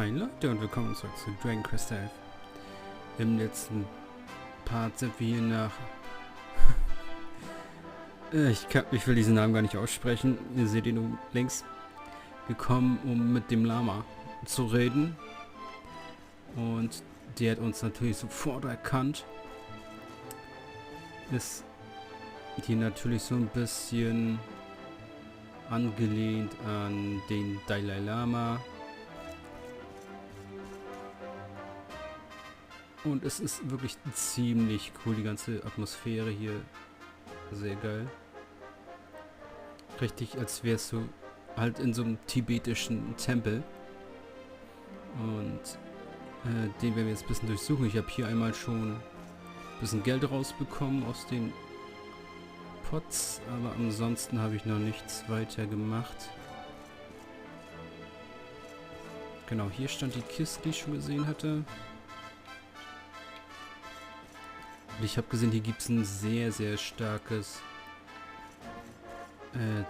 Hi Leute und willkommen zurück zu Dragon Quest 11. Im letzten Part sind wir hier nach... ich will diesen Namen gar nicht aussprechen. Ihr seht ihn oben links. Gekommen, um mit dem Lama zu reden. Und der hat uns natürlich sofort erkannt. Ist hier natürlich so ein bisschen angelehnt an den Dalai Lama. Und es ist wirklich ziemlich cool, die ganze Atmosphäre hier. Sehr geil. Richtig, als wärst du halt in so einem tibetischen Tempel. Und den werden wir jetzt ein bisschen durchsuchen. Ich habe hier einmal schon ein bisschen Geld rausbekommen aus den Pots, aber ansonsten habe ich noch nichts weiter gemacht. Genau, hier stand die Kiste, die ich schon gesehen hatte. Ich habe gesehen, hier gibt es ein sehr, sehr starkes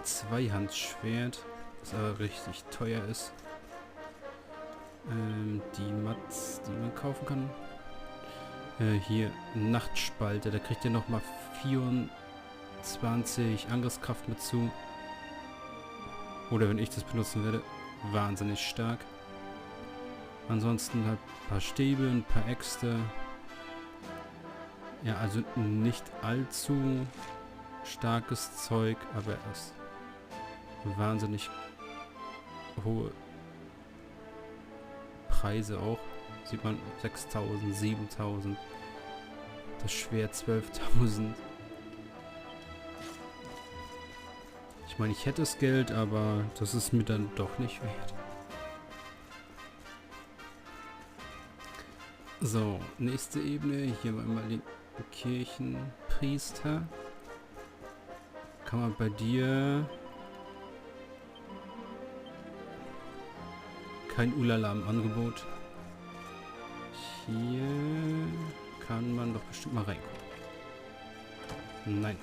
Zweihandschwert, das aber richtig teuer ist. Die Mats, die man kaufen kann. Hier Nachtspalte, da kriegt ihr nochmal 24 Angriffskraft mit zu. Oder wenn ich das benutzen werde, wahnsinnig stark. Ansonsten halt ein paar Stäbe, ein paar Äxte. Ja, also nicht allzu starkes Zeug, aber es ist wahnsinnig hohe Preise auch. Sieht man 6.000, 7.000. Das Schwert 12.000. Ich meine, ich hätte das Geld, aber das ist mir dann doch nicht wert. So, nächste Ebene. Hier haben wir mal den Kirchenpriester. Kann man bei dir kein Ulala im Angebot. Hier kann man doch bestimmt mal reingucken. Nein.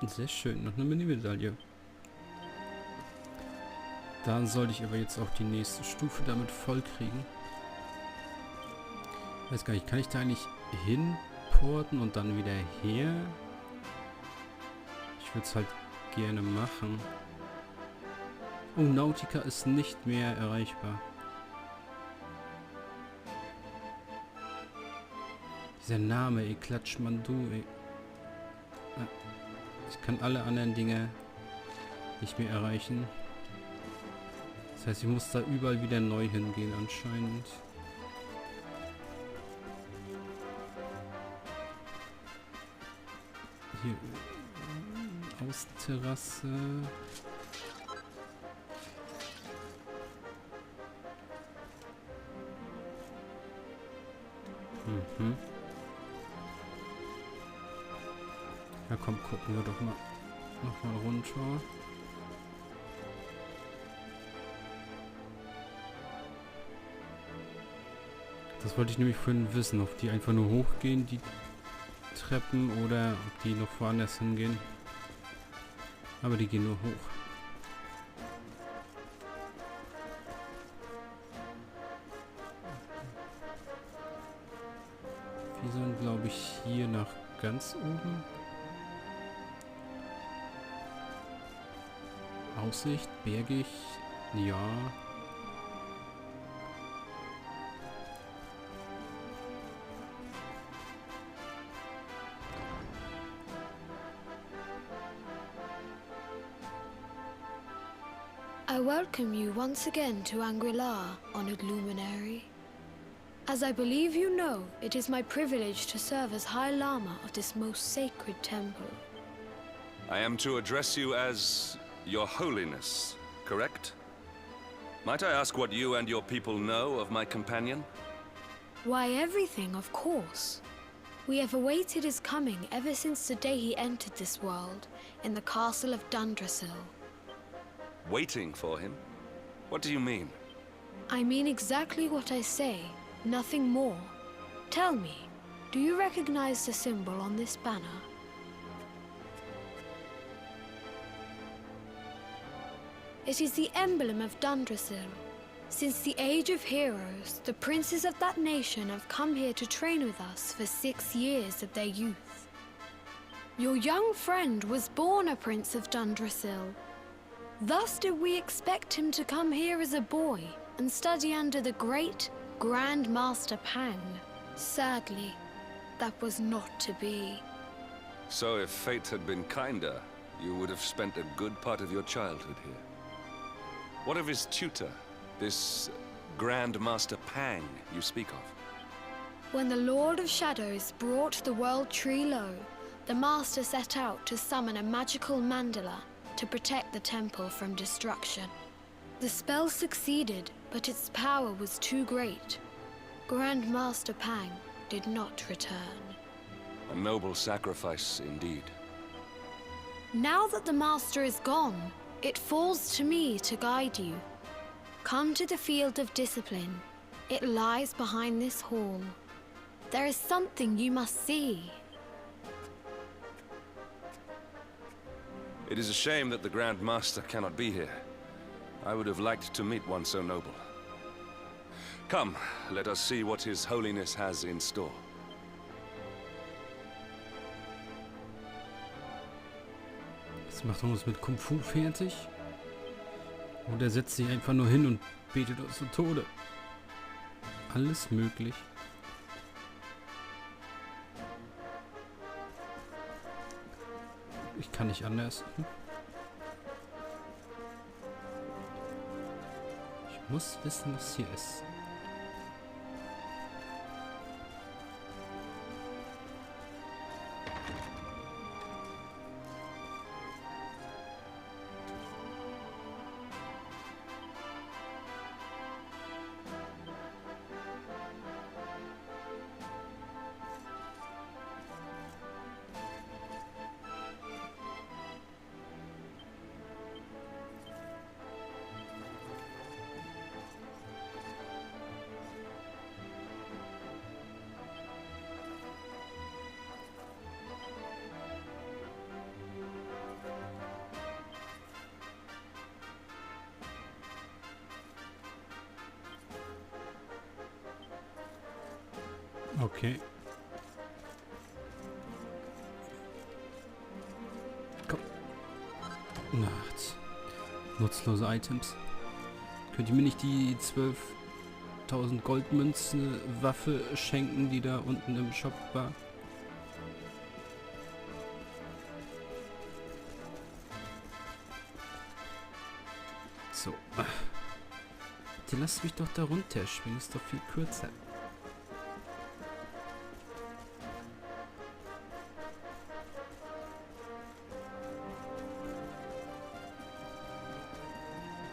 Sehr schön, noch eine Mini-Medaille. Dann sollte ich aber jetzt auch die nächste Stufe damit voll kriegen. Weiß gar nicht, kann ich da eigentlich hinporten und dann wieder her? Ich würde es halt gerne machen. Oh, Nautica ist nicht mehr erreichbar. Dieser Name, ey, Klatschmandu, ey. Ich kann alle anderen Dinge nicht mehr erreichen. Das heißt, ich muss da überall wieder neu hingehen anscheinend. Hier Außenterrasse. Mhm. Ja komm, gucken wir doch mal nochmal runter. Das wollte ich nämlich vorhin wissen, ob die einfach nur hochgehen, die Treppen, oder ob die noch woanders hingehen. Aber die gehen nur hoch. Wir sind, glaube ich, hier nach ganz oben. Aussicht, bergig, ja. I welcome you once again to Anguillar, honored luminary. As I believe you know, it is my privilege to serve as High Lama of this most sacred temple. I am to address you as Your Holiness, correct? Might I ask what you and your people know of my companion? Why, everything, of course. We have awaited his coming ever since the day he entered this world in the castle of Dundrasil. Waiting for him? What do you mean? I mean exactly what I say, nothing more. Tell me, do you recognize the symbol on this banner? It is the emblem of Dundrasil. Since the age of heroes, the princes of that nation have come here to train with us for 6 years of their youth. Your young friend was born a prince of Dundrasil. Thus did we expect him to come here as a boy and study under the great Grand Master Pang. Sadly, that was not to be. So if fate had been kinder, you would have spent a good part of your childhood here. What of his tutor, this Grand Master Pang you speak of? When the Lord of Shadows brought the world tree low, the Master set out to summon a magical mandala to protect the temple from destruction. The spell succeeded, but its power was too great. Grand Master Pang did not return. A noble sacrifice indeed. Now that the Master is gone, it falls to me to guide you. Come to the field of discipline. It lies behind this hall. There is something you must see. It is a shame that the Grand Master cannot be here. I would have liked to meet one so noble. Come, let us see what His Holiness has in store. Jetzt macht er uns mit Kung Fu fertig. Und er setzt sich einfach nur hin und betet uns zu Tode. Alles möglich. Ich kann nicht anders. Ich muss wissen, was hier ist. Okay. Komm. Nachts. Nutzlose Items. Könnt ihr mir nicht die 12.000 Goldmünzen Waffe schenken, die da unten im Shop war? So. Bitte lasst mich doch da runter schwingen, ist doch viel kürzer.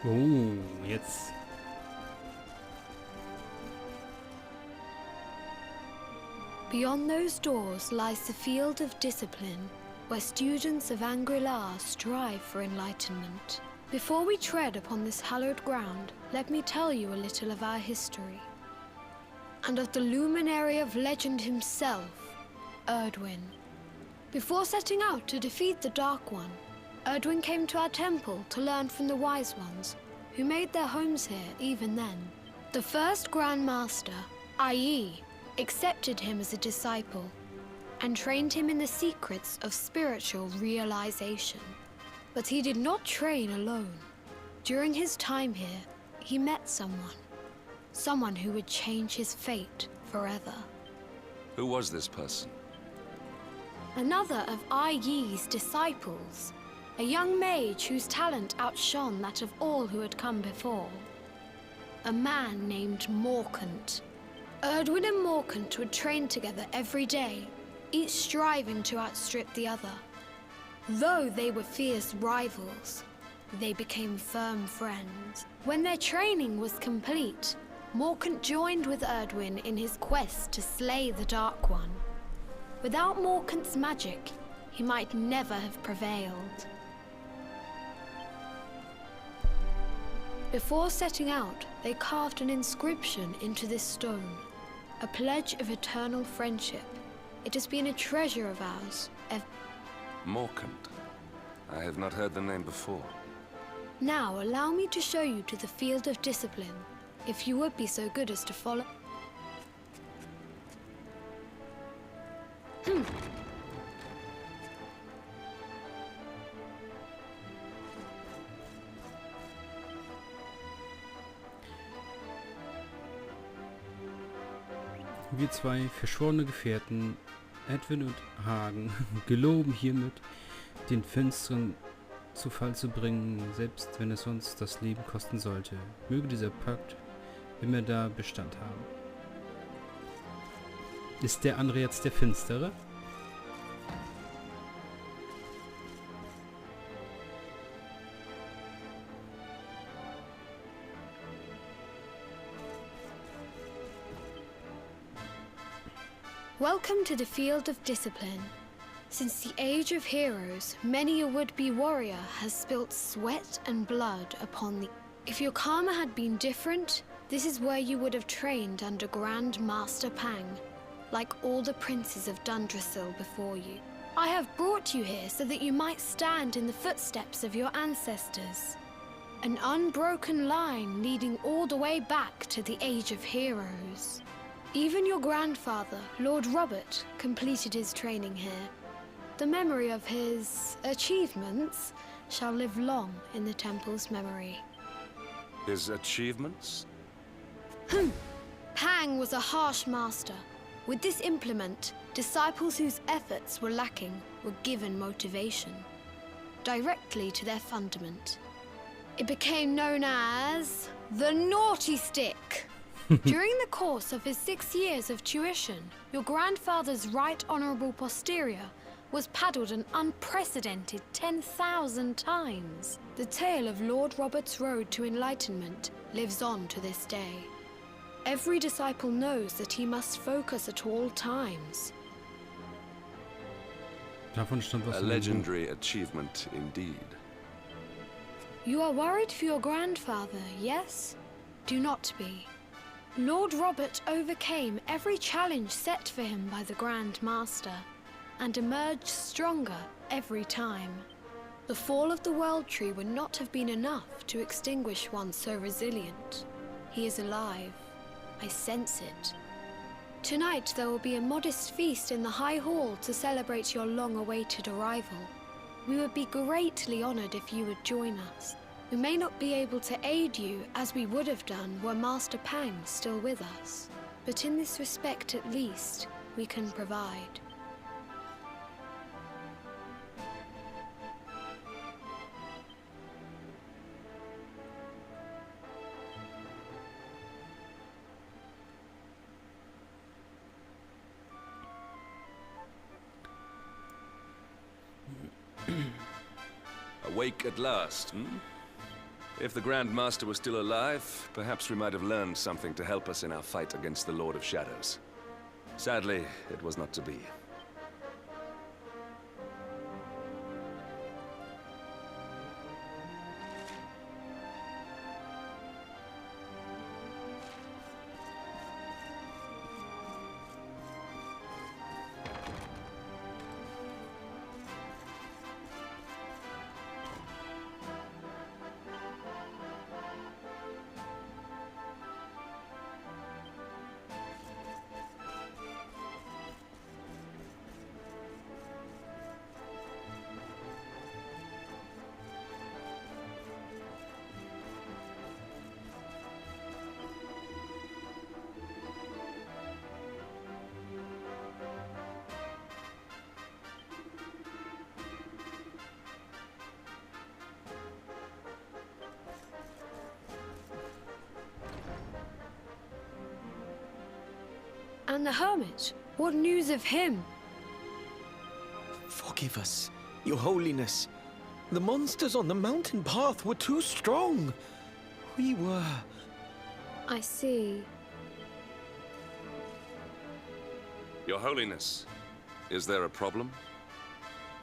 Oh, jetzt. Beyond those doors lies the field of discipline, where students of Angri-La strive for enlightenment. Before we tread upon this hallowed ground, let me tell you a little of our history. And of the luminary of legend himself, Erdwin. Before setting out to defeat the Dark One, Erdwin came to our temple to learn from the wise ones, who made their homes here even then. The first Grand Master, i.e., accepted him as a disciple, and trained him in the secrets of spiritual realization. But he did not train alone. During his time here, he met someone who would change his fate forever. Who was this person? Another of I.Yi's disciples. A young mage whose talent outshone that of all who had come before. A man named Morkant. Erdwin and Morkant would train together every day, each striving to outstrip the other. Though they were fierce rivals, they became firm friends. When their training was complete, Morkant joined with Erdwin in his quest to slay the Dark One. Without Morkant's magic, he might never have prevailed. Before setting out, they carved an inscription into this stone, a pledge of eternal friendship. It has been a treasure of ours. Morkant. I have not heard the name before. Now, allow me to show you to the field of discipline, if you would be so good as to follow. Wir zwei verschworene Gefährten, Edwin und Hagen, geloben hiermit, den Finsteren zu Fall zu bringen, selbst wenn es uns das Leben kosten sollte. Möge dieser Pakt immer da Bestand haben. Ist der andere jetzt der Finstere? Welcome to the field of discipline. Since the age of heroes, many a would-be warrior has spilt sweat and blood upon the... If your karma had been different, this is where you would have trained under Grand Master Pang, like all the princes of Dundrasil before you. I have brought you here so that you might stand in the footsteps of your ancestors. An unbroken line leading all the way back to the age of heroes. Even your grandfather, Lord Robert, completed his training here. The memory of his achievements shall live long in the temple's memory. His achievements? Pang was a harsh master. With this implement, disciples whose efforts were lacking were given motivation, directly to their fundament. It became known as the Naughty Stick. During the course of his 6 years of tuition, your grandfather's right honourable posterior was paddled an unprecedented 10,000 times. The tale of Lord Robert's road to enlightenment lives on to this day. Every disciple knows that he must focus at all times. Davon stand was A legendary achievement indeed. You are worried for your grandfather, yes? Do not be. Lord Robert overcame every challenge set for him by the Grand Master, and emerged stronger every time. The fall of the World Tree would not have been enough to extinguish one so resilient. He is alive. I sense it. Tonight there will be a modest feast in the High Hall to celebrate your long-awaited arrival. We would be greatly honored if you would join us. We may not be able to aid you as we would have done were Master Pang still with us, but in this respect at least, we can provide. Awake at last, hmm? If the Grand Master was still alive, perhaps we might have learned something to help us in our fight against the Lord of Shadows. Sadly, it was not to be. And the hermit? What news of him? Forgive us, Your Holiness. The monsters on the mountain path were too strong. We were... I see. Your Holiness, Is there a problem?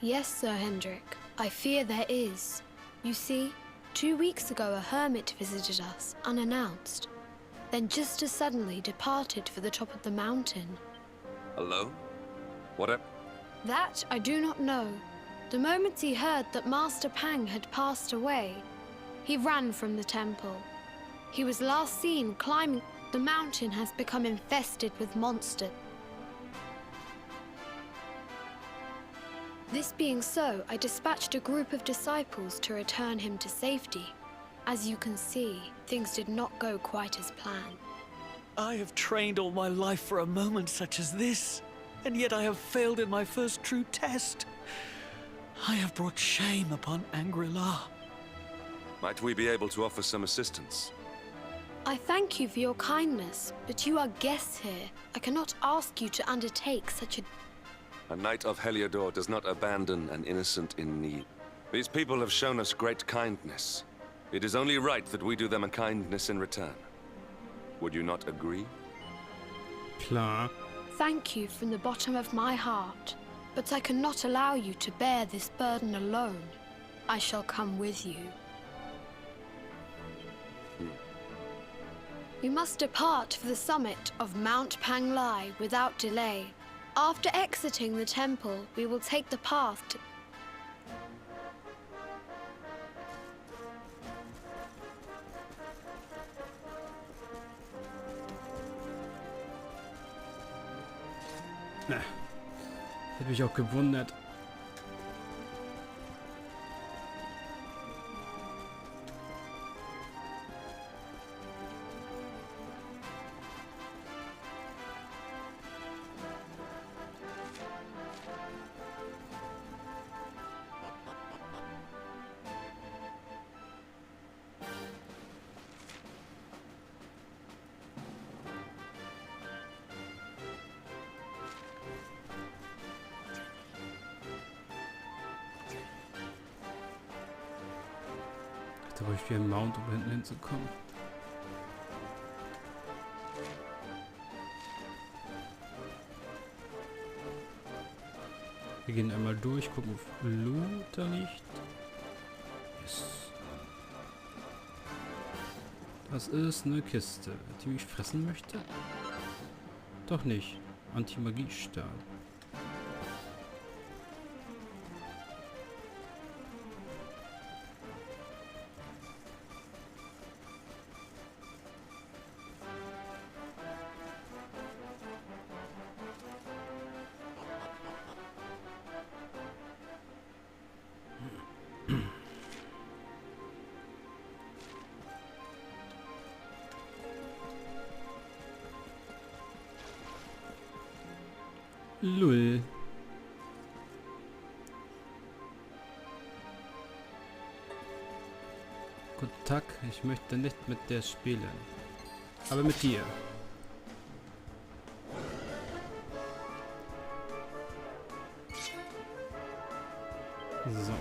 Yes, Sir Hendrik. I fear there is. You see, 2 weeks ago a hermit visited us, unannounced. Then just as suddenly departed for the top of the mountain. Alone? What That I do not know. The moment he heard that Master Pang had passed away, he ran from the temple. He was last seen climbing. The mountain has become infested with monsters. This being so, I dispatched a group of disciples to return him to safety. As you can see, things did not go quite as planned. I have trained all my life for a moment such as this, and yet I have failed in my first true test. I have brought shame upon Angri-La. Might we be able to offer some assistance? I thank you for your kindness, but you are guests here. I cannot ask you to undertake such a... A knight of Heliodor does not abandon an innocent in need. These people have shown us great kindness. It is only right that we do them a kindness in return. Would you not agree? Klar. Thank you from the bottom of my heart, but I cannot allow you to bear this burden alone. I shall come with you. We must depart for the summit of Mount Panglai without delay. After exiting the temple, we will take the path to... Hätte mich auch gewundert. Da brauche ich wieder einen Mount, um hinten hinzukommen. Wir gehen einmal durch, gucken, ob Blut da liegt. Yes. Das ist eine Kiste, die mich fressen möchte. Doch nicht. Anti-Magie-Stab. Lull. Guten Tag, ich möchte nicht mit dir spielen. Aber mit dir. So.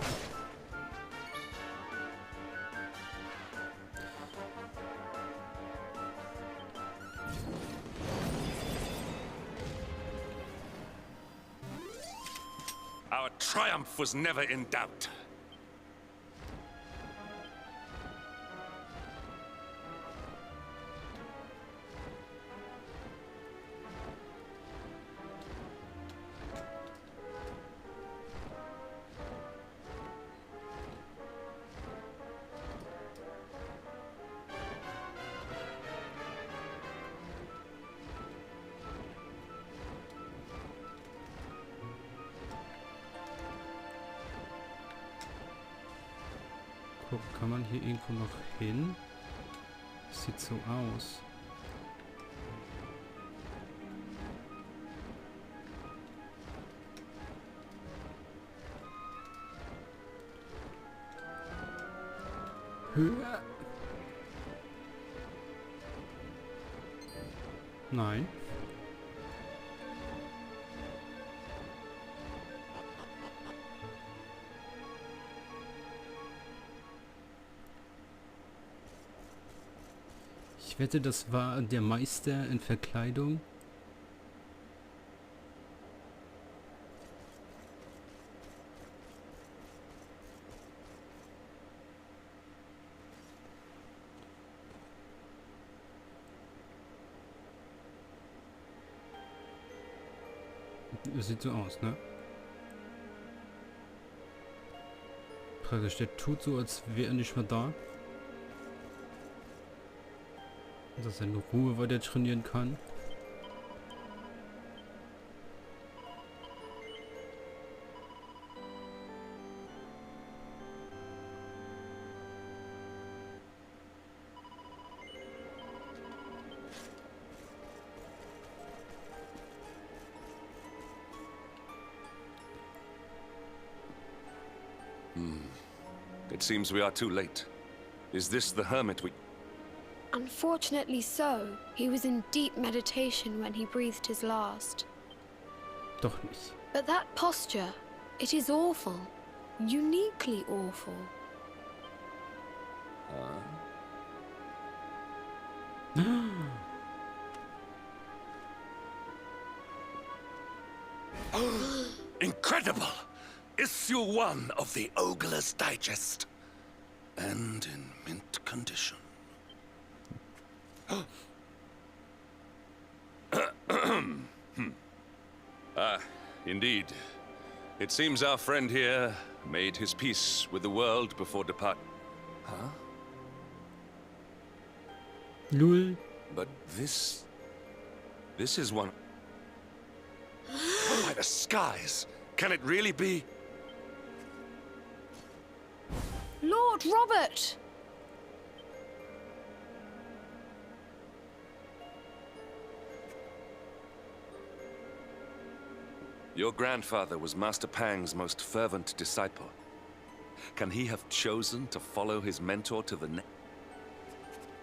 Our triumph was never in doubt. Guck, kann man hier irgendwo noch hin? Sieht so aus. Höher. Nein. Ich wette, das war der Meister in Verkleidung. sieht so aus, ne? Praktisch, der tut so, als wäre er nicht mehr da. Dass er in Ruhe weiter trainieren kann. It seems we are too late. Is this the hermit we... Unfortunately so. He was in deep meditation when he breathed his last. Doch nicht. But that posture, it is awful. Uniquely awful. Incredible! Issue 1 of the Ogler's Digest. And in mint condition. Indeed. It seems our friend here made his peace with the world before depart. Huh? Lul. But this is one... By the skies! Can it really be? Lord Robert! Your grandfather was Master Pang's most fervent disciple. Can he have chosen to follow his mentor to the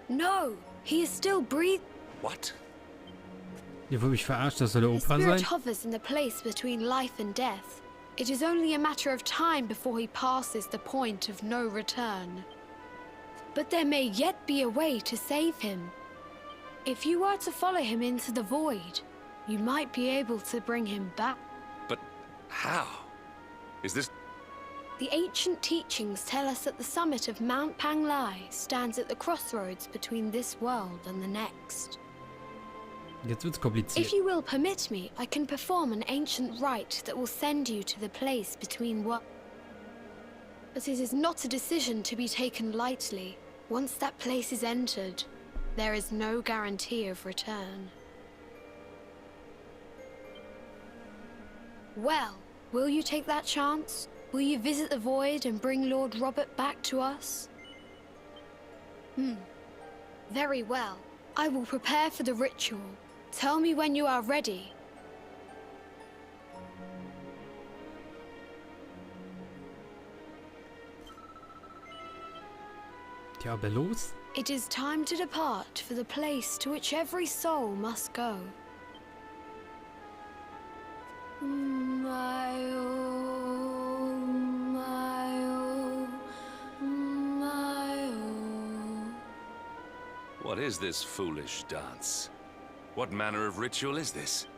No, he is still breathing. What? Ihr wollt mich verarschen, das soll der The Opa spirit sein? hovers in the place between life and death. It is only a matter of time before he passes the point of no return. But there may yet be a way to save him. If you were to follow him into the void, you might be able to bring him back. But how? Is this... The ancient teachings tell us that the summit of Mount Panglai stands at the crossroads between this world and the next. Jetzt wird's kompliziert. If you will permit me, I can perform an ancient rite that will send you to the place between what... But it is not a decision to be taken lightly. Once that place is entered, there is no guarantee of return. Well, will you take that chance? Will you visit the void and bring Lord Robert back to us? Very well. I will prepare for the ritual. Tell me when you are ready. Tja, aber los. It is time to depart for the place to which every soul must go. What is this foolish dance? What manner of ritual is this?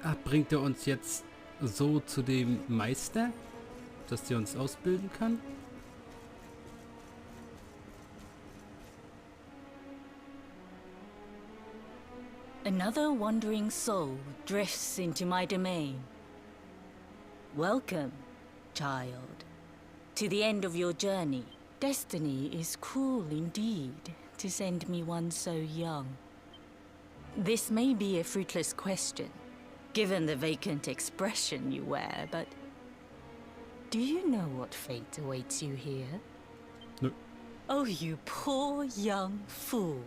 Ach, bringt er uns jetzt so zu dem Meister, dass der uns ausbilden kann? Another wandering soul drifts into my domain. Welcome, child. To the end of your journey, destiny is cruel indeed to send me one so young. This may be a fruitless question, given the vacant expression you wear, but do you know what fate awaits you here? No. Oh, you poor young fool.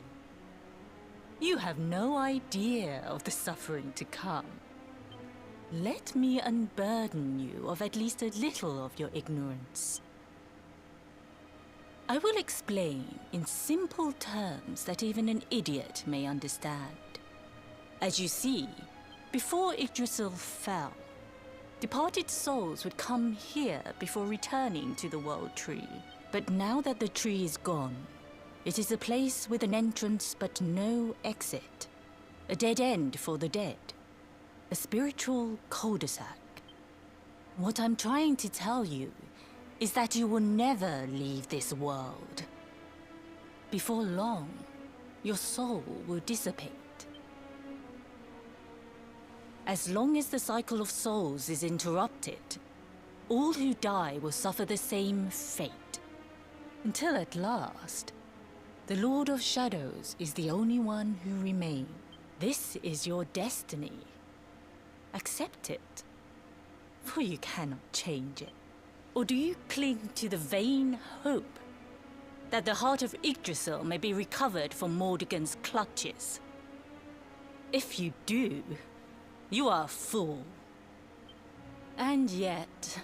You have no idea of the suffering to come. Let me unburden you of at least a little of your ignorance. I will explain in simple terms that even an idiot may understand. As you see, before Yggdrasil fell, departed souls would come here before returning to the World Tree. But now that the tree is gone, it is a place with an entrance but no exit. A dead end for the dead. A spiritual cul-de-sac. What I'm trying to tell you is that you will never leave this world. Before long, your soul will dissipate. As long as the cycle of souls is interrupted, all who die will suffer the same fate. Until at last, the Lord of Shadows is the only one who remains. This is your destiny. Accept it, for you cannot change it. Or do you cling to the vain hope that the heart of Yggdrasil may be recovered from Mordegon's clutches? If you do, you are a fool. And yet,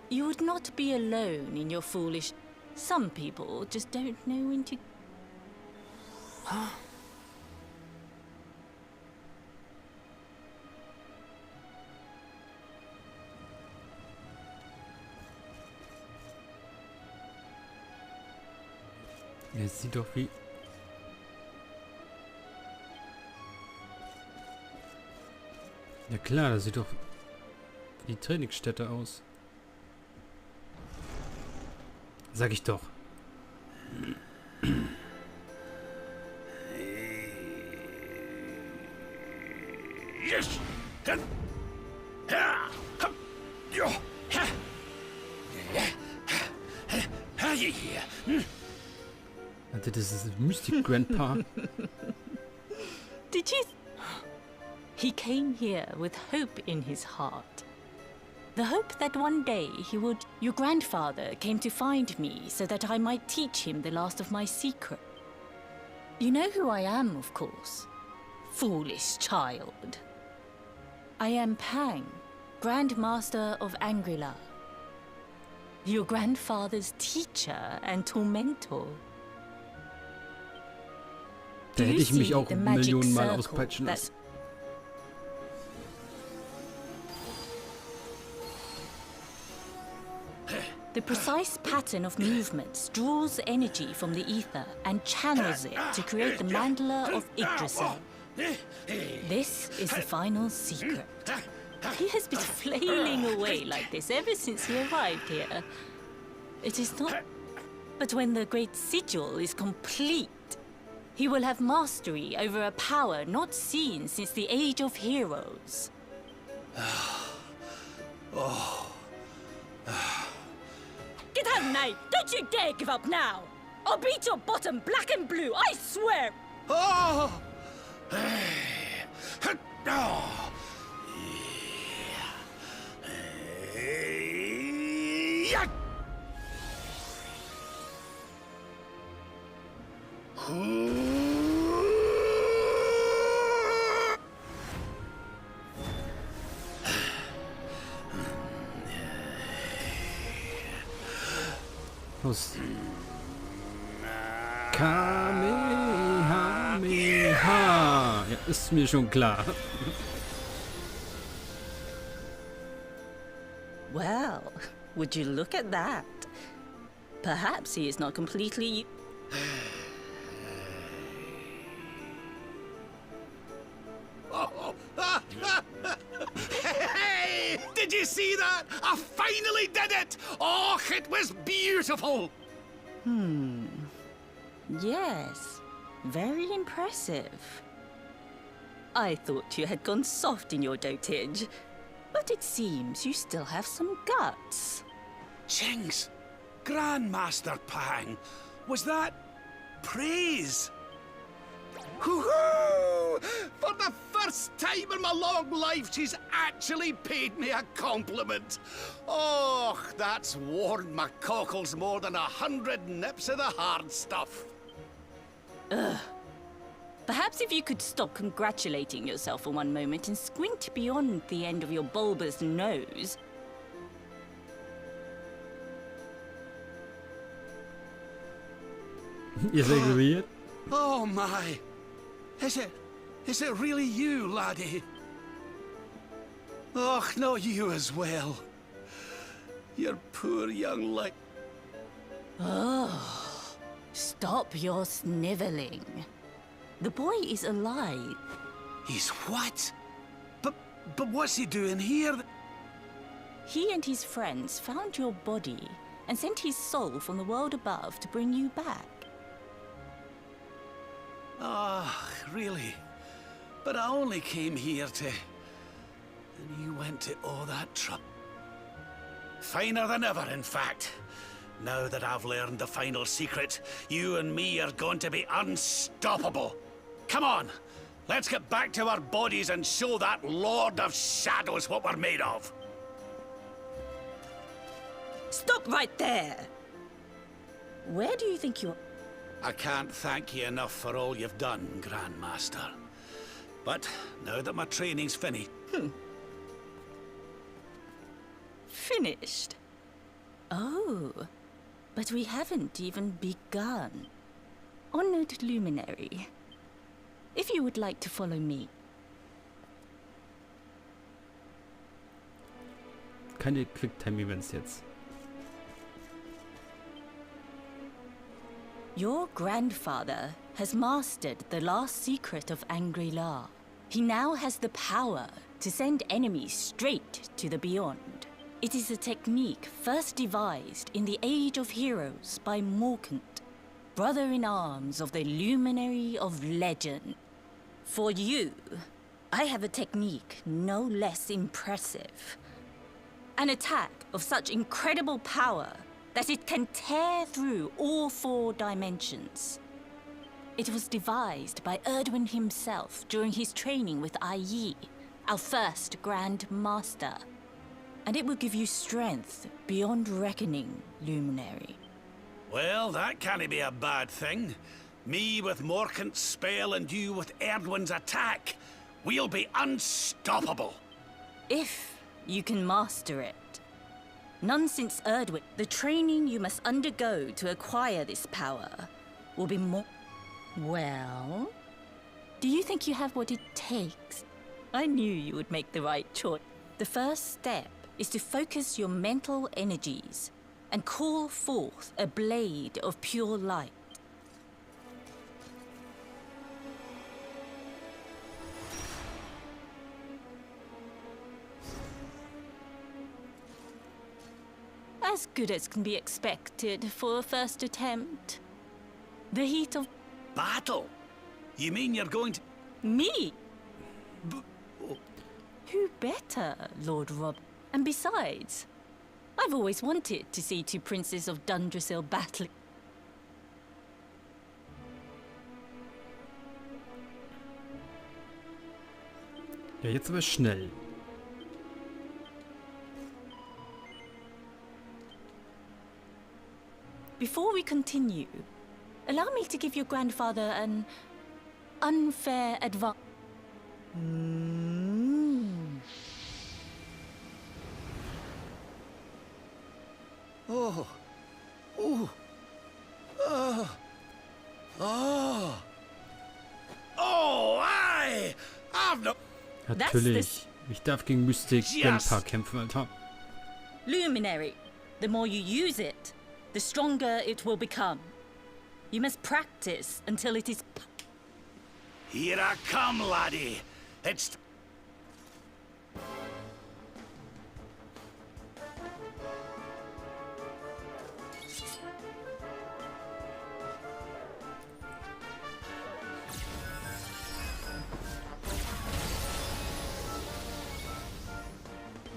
you would not be alone in your foolish... Some people just don't know when to... Ja, sieht doch wie... Ja klar, das sieht doch wie die Trainingsstätte aus. Sag ich doch. Alter, das ist Mystic Grandpa. Did you... He came here with hope in his heart. The hope that one day he would... Your grandfather came to find me so that I might teach him the last of my secret. You know who I am, of course. Foolish child. I am Pang, Grand Master of Angri-La. Your grandfather's teacher and tormentor. Da hätte ich mich auch Millionen Mal auspeitschen lassen. The precise pattern of movements draws energy from the ether and channels it to create the mandala of Yggdrasil. This is the final secret. He has been flailing away like this ever since he arrived here. It is not... But when the great sigil is complete, he will have mastery over a power not seen since the Age of Heroes. Get out, knight! Don't you dare give up now! I'll beat your bottom black and blue, I swear! Oh! Los. Kamehameha. Ja, ist mir schon klar. Well, would you look at that? Perhaps he is not completely... Hey! Did you see that? I finally did it! Oh, it was beautiful! Yes, very impressive. I thought you had gone soft in your dotage, but it seems you still have some guts. Jinx! Grandmaster Pang! Was that... praise? Hoo-hoo! For the first time in my long life, she's actually paid me a compliment. Oh, that's warmed my cockles more than 100 nips of the hard stuff. Perhaps if you could stop congratulating yourself for one moment and squint beyond the end of your bulbous nose. Ihr seid ignoriert? Oh my. Is it really you, laddie? Oh, not you as well. Your poor young life. Oh, stop your sniveling. The boy is alive. He's what? But what's he doing here? He and his friends found your body and sent his soul from the world above to bring you back. Ah, really? But I only came here to... And you went to all that trouble. Finer than ever, in fact. Now that I've learned the final secret, you and me are going to be unstoppable. Come on, let's get back to our bodies and show that Lord of Shadows what we're made of. Stop right there! Where do you think you're... I can't thank you enough for all you've done, Grandmaster. But now that my training's finished... Finished? Oh, but we haven't even begun. Honored luminary, if you would like to follow me. Keine Quicktime-Events jetzt. Your grandfather has mastered the last secret of Angri-La. He now has the power to send enemies straight to the beyond. It is a technique first devised in the Age of Heroes by Morkant, brother-in-arms of the Luminary of Legend. For you, I have a technique no less impressive. An attack of such incredible power that it can tear through all 4 dimensions. It was devised by Erdwin himself during his training with Yi, our first Grand Master. And it will give you strength beyond reckoning, Luminary. Well, that can't be a bad thing. Me with Morkant's spell and you with Erdwin's attack. We'll be unstoppable. If you can master it. None since Erdwin, the training you must undergo to acquire this power will be more... Well, do you think you have what it takes? I knew you would make the right choice. The first step is to focus your mental energies and call forth a blade of pure light. As good as can be expected for a first attempt. The heat of... Battle? You mean you're going to... Me? Who better, Lord Rob? And besides, I've always wanted to see 2 princes of Dundrasil battling. Ja, jetzt aber schnell. Before we continue, allow me to give your grandfather an unfair advice. Oh. Oh. Oh. Oh. Oh, I've no... Natürlich. Ich darf gegen Mystik Grandpa kämpfen, Alter. Luminary, the more you use it, the stronger it will become. You must practice until it is... Here I come, laddie. It's...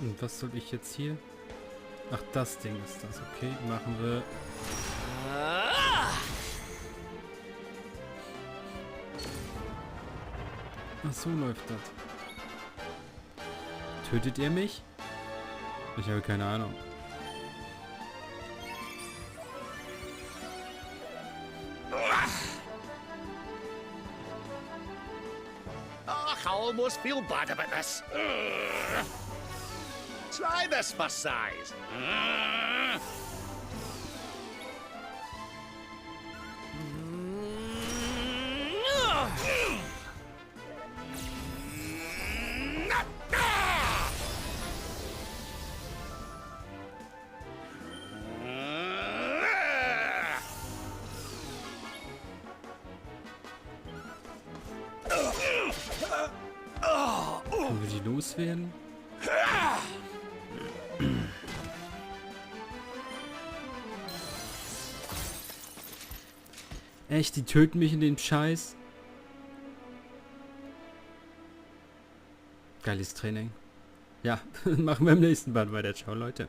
Und was soll ich jetzt hier? Ach, das Ding ist das. Okay, machen wir. Ach, so läuft das. Tötet ihr mich? Ich habe keine Ahnung. Oh, I almost feel bad about this. Try this for size. Können wir die loswerden? Echt, die töten mich in dem Scheiß? Geiles Training. Ja, machen wir im nächsten Band weiter. Ciao, Leute.